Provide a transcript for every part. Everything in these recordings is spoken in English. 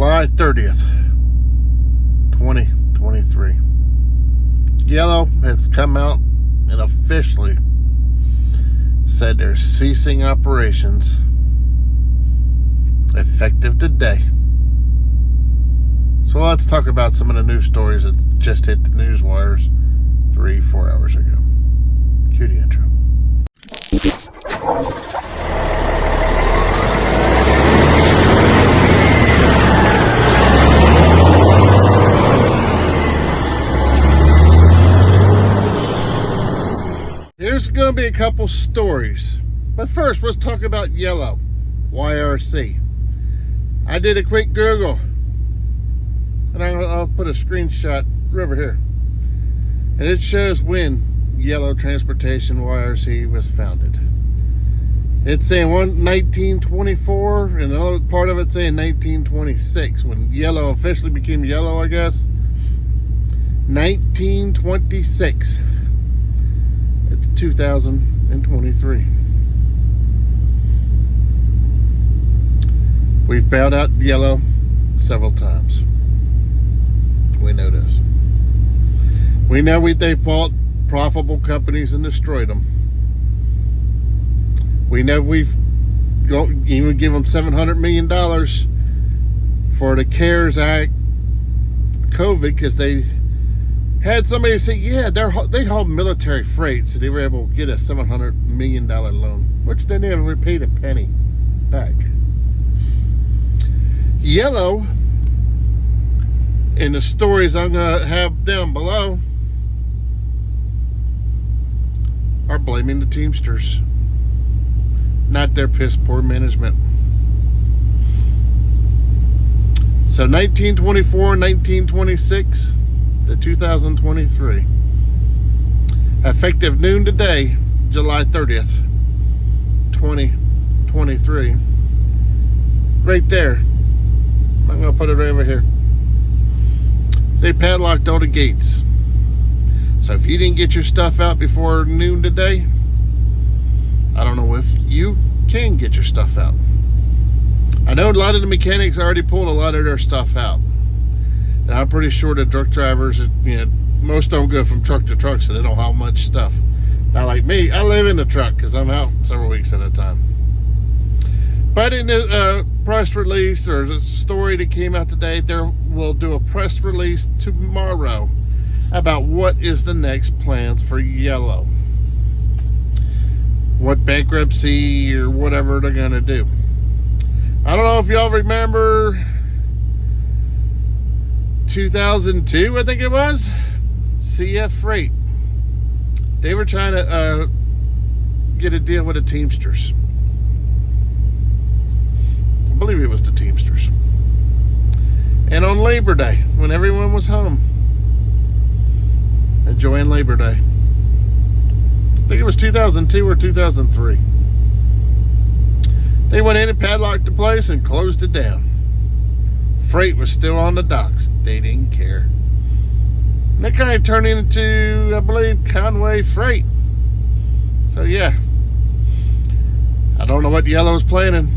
July 30th, 2023. Yellow has come out and officially said they're ceasing operations effective today. So let's talk about some of the news stories that just hit the news wires 3-4 hours ago. Cue the intro. There's going to be a couple stories. But first, let's talk about yellow. YRC. I did a quick Google. And I'll put a screenshot over here. And it shows when Yellow Transportation YRC was founded. It's saying 1924, and another part of it saying 1926, when Yellow officially became Yellow, I guess. 1926. It's 2023. We've bailed out Yellow several times. We know this. We know they bought profitable companies and destroyed them. We know we've even give them $700 million for the CARES Act COVID, because they had somebody say, yeah, they haul military freight, so they were able to get a $700 million loan, which they never paid a penny back. Yellow, in the stories I'm going to have down below, are blaming the Teamsters, not their piss poor management. So 1924, 1926 to 2023. Effective noon today, July 30th, 2023. Right there. I'm going to put it right over here. They padlocked all the gates. So if you didn't get your stuff out before noon today, I don't know if you can get your stuff out. I know a lot of the mechanics already pulled a lot of their stuff out. And I'm pretty sure the truck drivers, most don't go from truck to truck, so they don't have much stuff. Not like me, I live in the truck because I'm out several weeks at a time. But in the press release, or the story that came out today, we'll do a press release tomorrow about what is the next plans for Yellow. What bankruptcy or whatever they're going to do. I don't know if y'all remember 2002, I think it was, CF Freight. They were trying to get a deal with the Teamsters. I believe it was the Teamsters. And on Labor Day, when everyone was home, enjoying Labor Day, I think it was 2002 or 2003, they went in and padlocked the place and closed it down. Freight was still on the docks. They didn't care. And that kind of turned into, I believe, Conway Freight. So yeah, I don't know what Yellow's planning.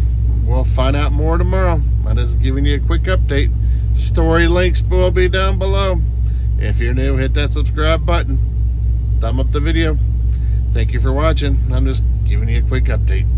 We'll find out more tomorrow. I'm just giving you a quick update. Story links will be down below. If you're new, hit that subscribe button. Thumb up the video. Thank you for watching. I'm just giving you a quick update.